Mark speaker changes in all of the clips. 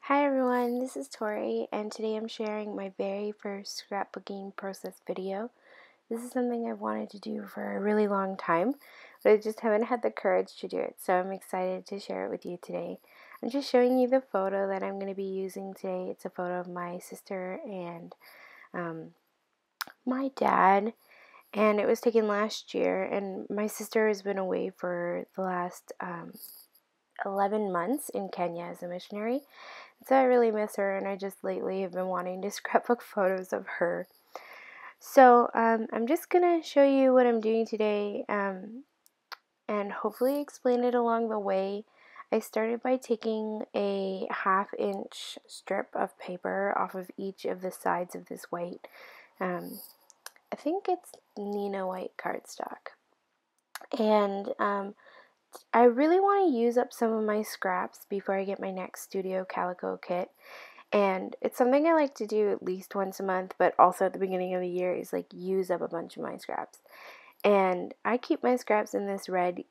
Speaker 1: Hi everyone, this is Tori, and today I'm sharing my very first scrapbooking process video. This is something I've wanted to do for a really long time, but I just haven't had the courage to do it, so I'm excited to share it with you today. I'm just showing you the photo that I'm going to be using today. It's a photo of my sister and my dad, and it was taken last year, and my sister has been away for the last 11 months in Kenya as a missionary. So I really miss her, and I just lately have been wanting to scrapbook photos of her. So I'm just going to show you what I'm doing today and hopefully explain it along the way. I started by taking a 1/2-inch strip of paper off of each of the sides of this white, I think it's Nina white cardstock. And I really want to use up some of my scraps before I get my next studio calico kit. And it's something I like to do at least once a month, but also at the beginning of the year is like use up a bunch of my scraps. And I keep my scraps in this red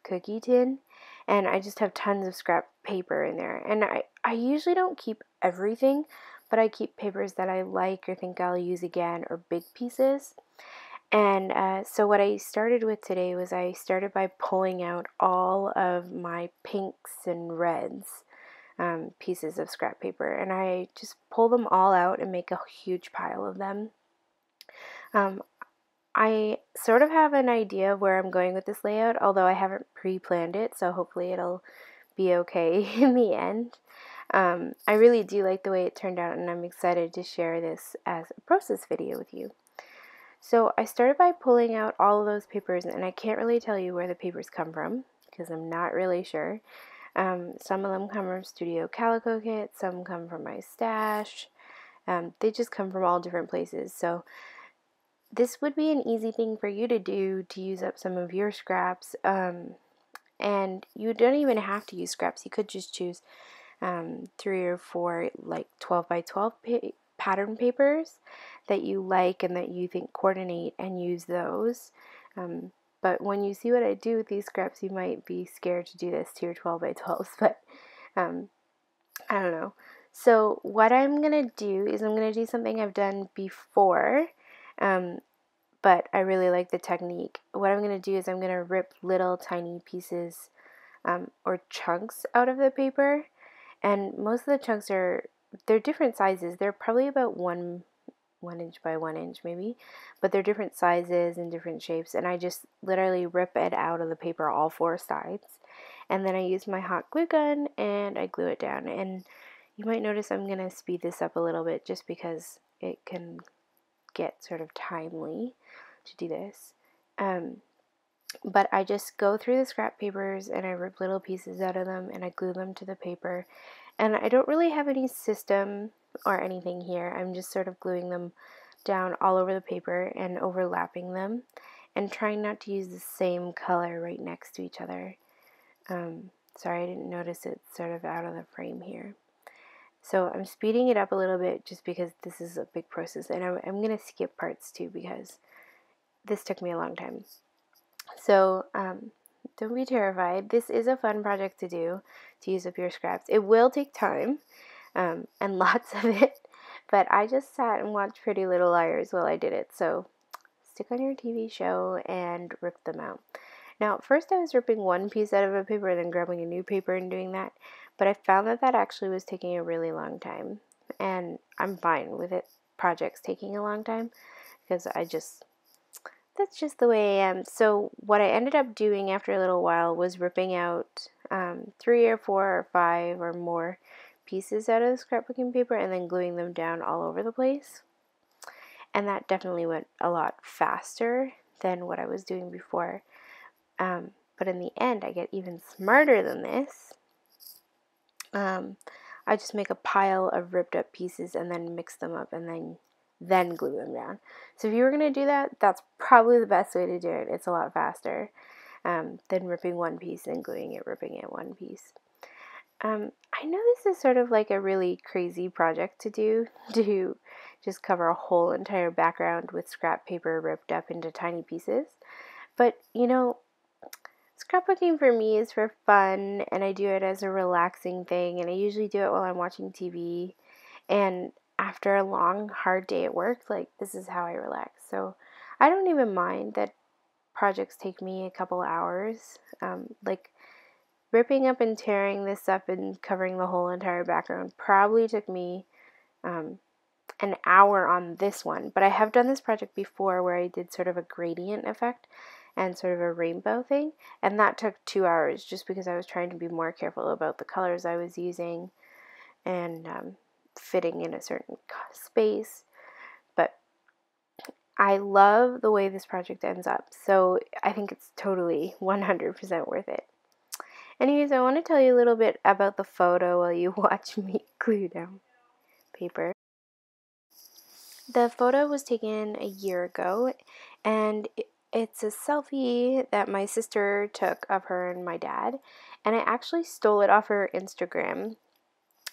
Speaker 1: cookie tin, and I just have tons of scrap paper in there. And I usually don't keep everything, but I keep papers that I like or think I'll use again, or big pieces. And so what I started with today was I started by pulling out all of my pinks and reds pieces of scrap paper, and I just pull them all out and make a huge pile of them. I sort of have an idea of where I'm going with this layout, although I haven't pre-planned it, so hopefully it'll be okay in the end. I really do like the way it turned out, and I'm excited to share this as a process video with you. So I started by pulling out all of those papers, and I can't really tell you where the papers come from because I'm not really sure. Some of them come from Studio Calico Kit, some come from my stash. They just come from all different places. So this would be an easy thing for you to do to use up some of your scraps. And you don't even have to use scraps. You could just choose 3 or 4 like 12 by 12 pattern papers that you like and that you think coordinate, and use those. But when you see what I do with these scraps, you might be scared to do this to your 12 by 12s, but I don't know. So what I'm going to do is I'm going to do something I've done before, but I really like the technique. What I'm going to do is I'm going to rip little tiny pieces or chunks out of the paper, and most of the chunks they're different sizes. They're probably about 1 inch by 1 inch maybe, but they're different sizes and different shapes, and I just literally rip it out of the paper all 4 sides, and then I use my hot glue gun and I glue it down. And you might notice I'm going to speed this up a little bit just because it can get sort of timely to do this. But I just go through the scrap papers and I rip little pieces out of them and I glue them to the paper. And I don't really have any system or anything here. I'm just sort of gluing them down all over the paper and overlapping them and trying not to use the same color right next to each other. Sorry, I didn't notice it's sort of out of the frame here. So I'm speeding it up a little bit just because this is a big process, and I'm going to skip parts too because this took me a long time. So don't be terrified. This is a fun project to do, to use up your scraps. It will take time and lots of it, but I just sat and watched Pretty Little Liars while I did it. So stick on your TV show and rip them out. Now, at first I was ripping one piece out of a paper and then grabbing a new paper and doing that, but I found that actually was taking a really long time, and I'm fine with it projects taking a long time because that's just the way I am. So what I ended up doing after a little while was ripping out 3 or 4 or 5 or more pieces out of the scrapbooking paper and then gluing them down all over the place. And that definitely went a lot faster than what I was doing before. But in the end, I get even smarter than this. I just make a pile of ripped up pieces and then mix them up and then glue them down. So if you were going to do that, that's probably the best way to do it. It's a lot faster than ripping one piece and gluing it, ripping it one piece. I know this is sort of like a really crazy project to do, to just cover a whole entire background with scrap paper ripped up into tiny pieces. But, you know, Scrapbooking for me is for fun, and I do it as a relaxing thing, and I usually do it while I'm watching TV. And after a long, hard day at work, like, this is how I relax. So I don't even mind that projects take me a couple hours. Like, ripping up and tearing this up and covering the whole entire background probably took me an hour on this one, but I have done this project before where I did sort of a gradient effect and sort of a rainbow thing, and that took 2 hours just because I was trying to be more careful about the colors I was using and fitting in a certain space. But I love the way this project ends up, so I think it's totally 100% worth it. Anyways, I want to tell you a little bit about the photo while you watch me glue down paper. The photo was taken a year ago, and it's a selfie that my sister took of her and my dad, and I actually stole it off her Instagram.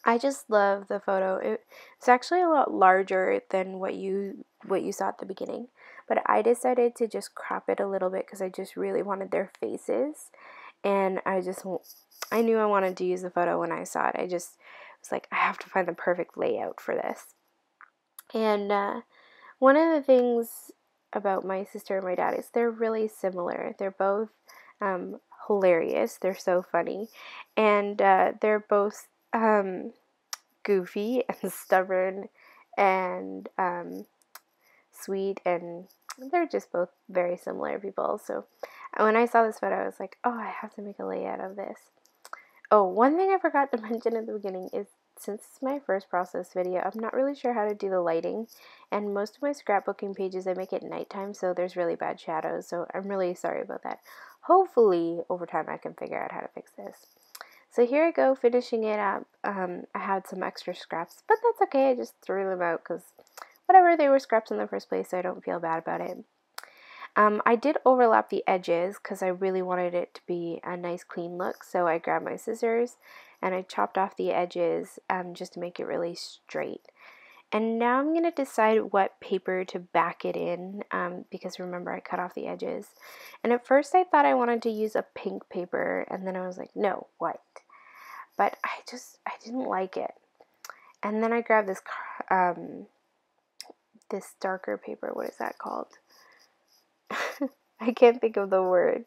Speaker 1: I just love the photo. It's actually a lot larger than what you saw at the beginning, but I decided to just crop it a little bit because I just really wanted their faces, and I knew I wanted to use the photo when I saw it. I just was like, I have to find the perfect layout for this. And one of the things about my sister and my dad is they're really similar. They're both hilarious. They're so funny. And they're both goofy and stubborn and sweet. And they're just both very similar people. So when I saw this photo, I was like, oh, I have to make a layout of this. Oh, one thing I forgot to mention at the beginning is, since it's my first process video, I'm not really sure how to do the lighting, and most of my scrapbooking pages I make at nighttime, so there's really bad shadows, so I'm really sorry about that. Hopefully, over time I can figure out how to fix this. So here I go, finishing it up. I had some extra scraps, but that's okay, I just threw them out, because whatever, they were scraps in the first place, so I don't feel bad about it. I did overlap the edges because I really wanted it to be a nice clean look, so I grabbed my scissors and I chopped off the edges just to make it really straight. And now I'm going to decide what paper to back it in because remember I cut off the edges. And at first I thought I wanted to use a pink paper, and then I was like, no, white. But I didn't like it. And then I grabbed this darker paper. What is that called? I can't think of the word.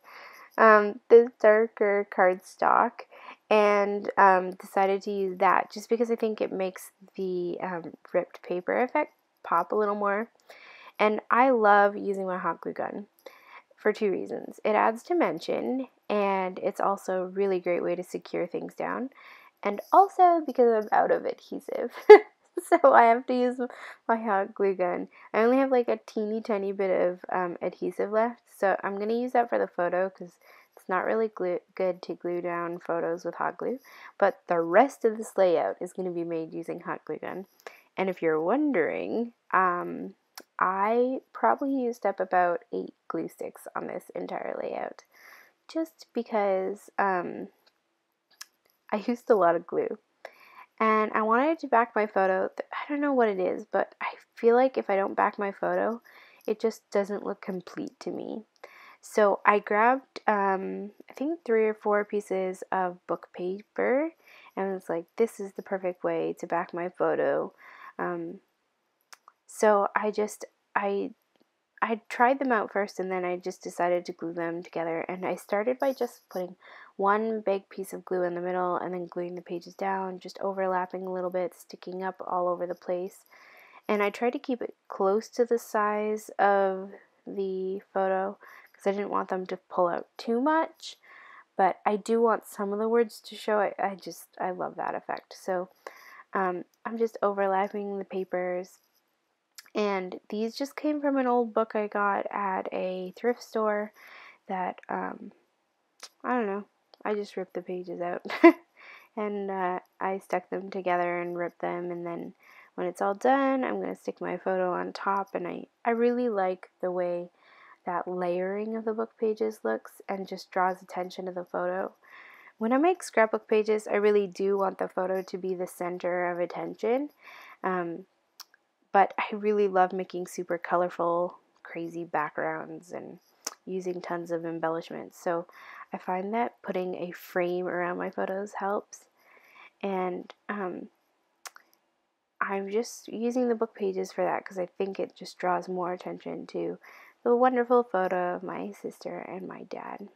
Speaker 1: This darker cardstock, and decided to use that just because I think it makes the ripped paper effect pop a little more. And I love using my hot glue gun for two reasons. It adds dimension, and it's also a really great way to secure things down, and also because I'm out of adhesive. So I have to use my hot glue gun. I only have like a teeny tiny bit of adhesive left, so I'm going to use that for the photo because it's not really good to glue down photos with hot glue, but the rest of this layout is going to be made using hot glue gun. And if you're wondering, I probably used up about 8 glue sticks on this entire layout, just because I used a lot of glue. And I wanted to back my photo. I don't know what it is, but I feel like if I don't back my photo, it just doesn't look complete to me. So I grabbed, I think 3 or 4 pieces of book paper, and was like, this is the perfect way to back my photo. So I tried them out first, and then I just decided to glue them together. And I started by just putting one big piece of glue in the middle and then gluing the pages down, just overlapping a little bit, sticking up all over the place. And I tried to keep it close to the size of the photo because I didn't want them to pull out too much. But I do want some of the words to show. I love that effect. So I'm just overlapping the papers. And these just came from an old book I got at a thrift store that, I don't know, I just ripped the pages out. And I stuck them together and ripped them, and then when it's all done, I'm going to stick my photo on top. And I really like the way that layering of the book pages looks and just draws attention to the photo. When I make scrapbook pages, I really do want the photo to be the center of attention. But I really love making super colorful, crazy backgrounds and using tons of embellishments. So I find that putting a frame around my photos helps. And I'm just using the book pages for that because I think it just draws more attention to the wonderful photo of my sister and my dad.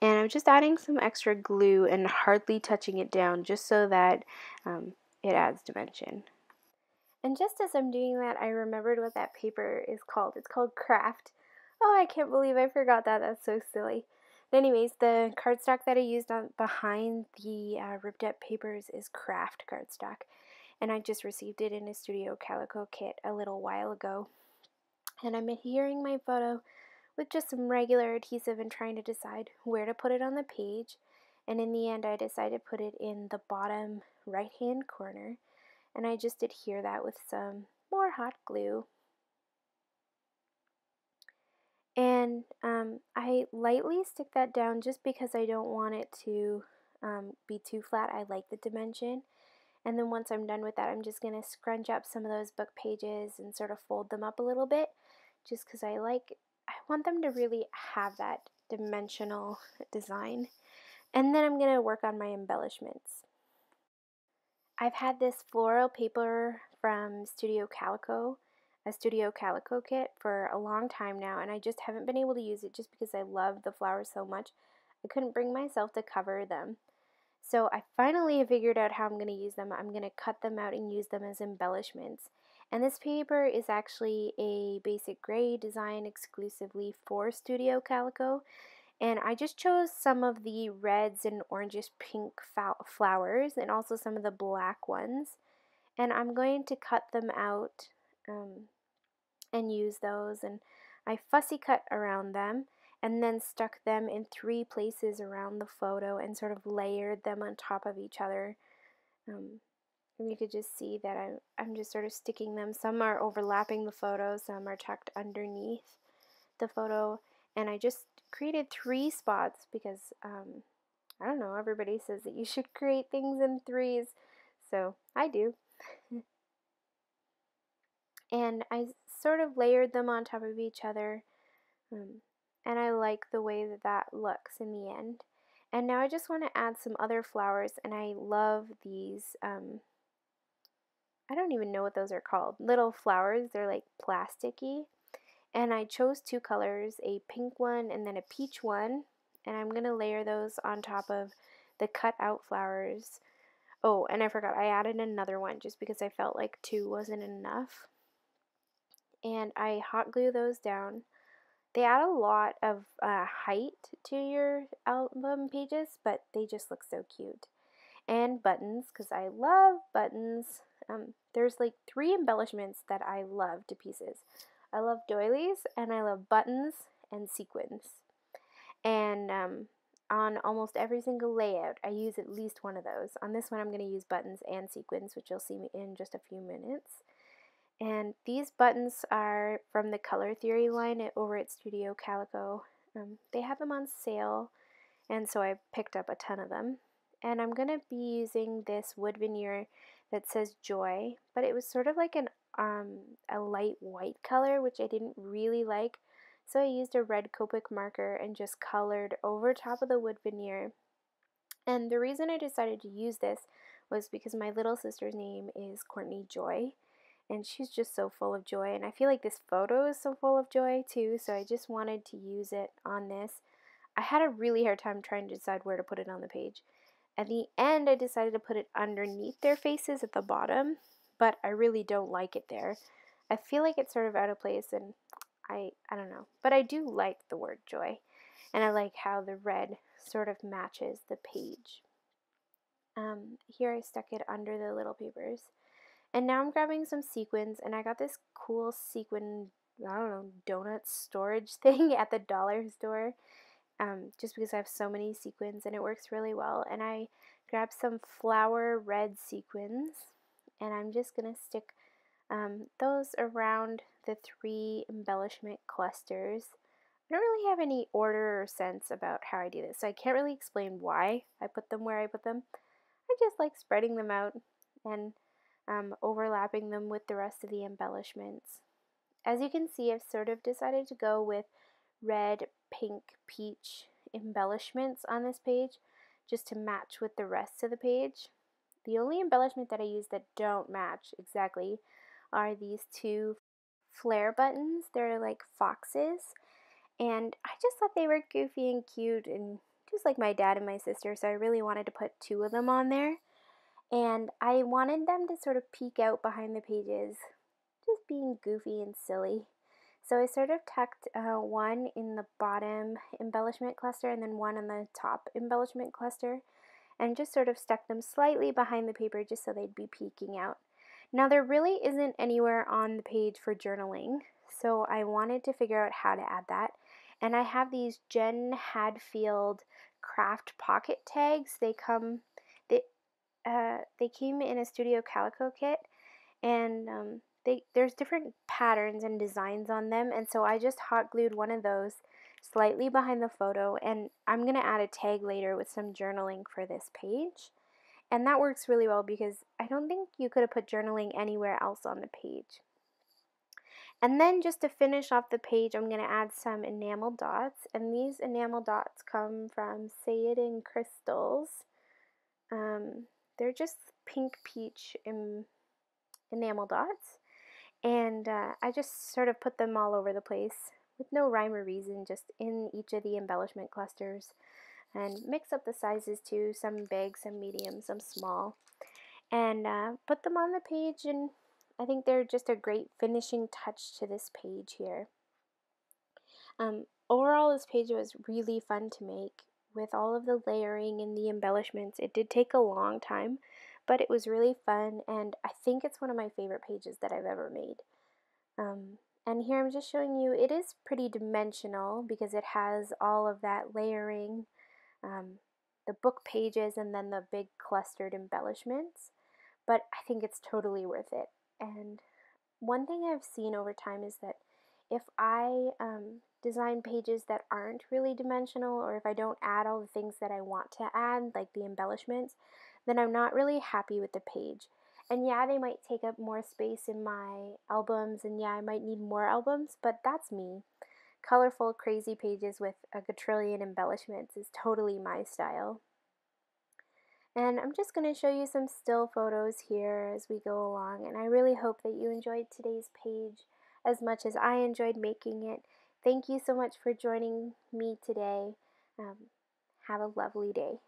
Speaker 1: And I'm just adding some extra glue and hardly touching it down just so that it adds dimension. And just as I'm doing that, I remembered what that paper is called. It's called Craft. Oh, I can't believe I forgot that. That's so silly. But anyways, the cardstock that I used behind the ripped up papers is Craft cardstock. And I just received it in a Studio Calico kit a little while ago. And I'm adhering my photo with just some regular adhesive and trying to decide where to put it on the page. And in the end, I decided to put it in the bottom right-hand corner. And I just adhere that with some more hot glue. And I lightly stick that down just because I don't want it to be too flat. I like the dimension. And then once I'm done with that, I'm just going to scrunch up some of those book pages and sort of fold them up a little bit, just because I want them to really have that dimensional design. And then I'm going to work on my embellishments. I've had this floral paper from Studio Calico, a Studio Calico kit, for a long time now, and I just haven't been able to use it just because I love the flowers so much. I couldn't bring myself to cover them. So I finally figured out how I'm going to use them. I'm going to cut them out and use them as embellishments. And this paper is actually a basic gray design exclusively for Studio Calico. And I just chose some of the reds and orangish pink flowers and also some of the black ones. And I'm going to cut them out and use those. And I fussy cut around them and then stuck them in 3 places around the photo and sort of layered them on top of each other. And you could just see that I'm just sort of sticking them. Some are overlapping the photo, some are tucked underneath the photo. And I just created 3 spots because, I don't know, everybody says that you should create things in 3s. So I do. And I sort of layered them on top of each other. And I like the way that that looks in the end. And now I just want to add some other flowers, and I love these, I don't even know what those are called, little flowers. They're like plasticky. And I chose 2 colors, a pink one and then a peach one, and I'm going to layer those on top of the cut out flowers. Oh, and I forgot, I added another one just because I felt like 2 wasn't enough. And I hot glue those down. They add a lot of height to your album pages, but they just look so cute. And buttons, because I love buttons. There's like 3 embellishments that I love to pieces. I love doilies, and I love buttons and sequins. And on almost every single layout, I use at least one of those. On this one, I'm going to use buttons and sequins, which you'll see in just a few minutes. And these buttons are from the Color Theory line over at Studio Calico. They have them on sale, and so I picked up a ton of them. And I'm going to be using this wood veneer that says Joy, but it was sort of like a light white color, which I didn't really like. So I used a red Copic marker and just colored over top of the wood veneer. And the reason I decided to use this was because my little sister's name is Courtney Joy. And she's just so full of joy, and I feel like this photo is so full of joy too, so I just wanted to use it on this. I had a really hard time trying to decide where to put it on the page. At the end, I decided to put it underneath their faces at the bottom, but I really don't like it there. I feel like it's sort of out of place, and I don't know. But I do like the word joy, and I like how the red sort of matches the page. Here I stuck it under the little papers. And now I'm grabbing some sequins, and I got this cool sequin, I don't know, donut storage thing at the dollar store, just because I have so many sequins and it works really well. And I grabbed some flower red sequins, and I'm just going to stick those around the 3 embellishment clusters. I don't really have any order or sense about how I do this, so I can't really explain why I put them where I put them. I just like spreading them out and overlapping them with the rest of the embellishments. As you can see, I've sort of decided to go with red, pink, peach embellishments on this page just to match with the rest of the page. The only embellishment that I use that don't match exactly are these two flare buttons. They're like foxes, and I just thought they were goofy and cute and just like my dad and my sister, so I really wanted to put two of them on there. And I wanted them to sort of peek out behind the pages, just being goofy and silly. So I sort of tucked one in the bottom embellishment cluster and then one on the top embellishment cluster, and just sort of stuck them slightly behind the paper just so they'd be peeking out. Now there really isn't anywhere on the page for journaling, so I wanted to figure out how to add that. And I have these Jen Hadfield craft pocket tags. They they came in a Studio Calico kit, and there's different patterns and designs on them, and so I just hot glued one of those slightly behind the photo, and I'm going to add a tag later with some journaling for this page. And that works really well because I don't think you could have put journaling anywhere else on the page. And then just to finish off the page, I'm going to add some enamel dots, and these enamel dots come from Say It in Crystals. They're just pink peach enamel dots, and I just sort of put them all over the place with no rhyme or reason, just in each of the embellishment clusters, and mix up the sizes too, some big, some medium, some small, and put them on the page, and I think they're just a great finishing touch to this page here. Overall, this page was really fun to make with all of the layering and the embellishments. It did take a long time, but it was really fun, and I think it's one of my favorite pages that I've ever made. And here I'm just showing you, it is pretty dimensional because it has all of that layering, the book pages, and then the big clustered embellishments, but I think it's totally worth it. And one thing I've seen over time is that if I design pages that aren't really dimensional, or if I don't add all the things that I want to add, like the embellishments, then I'm not really happy with the page. And yeah, they might take up more space in my albums, and yeah, I might need more albums, but that's me. Colorful, crazy pages with a quadrillion embellishments is totally my style. And I'm just going to show you some still photos here as we go along, and I really hope that you enjoyed today's page as much as I enjoyed making it. Thank you so much for joining me today. Have a lovely day.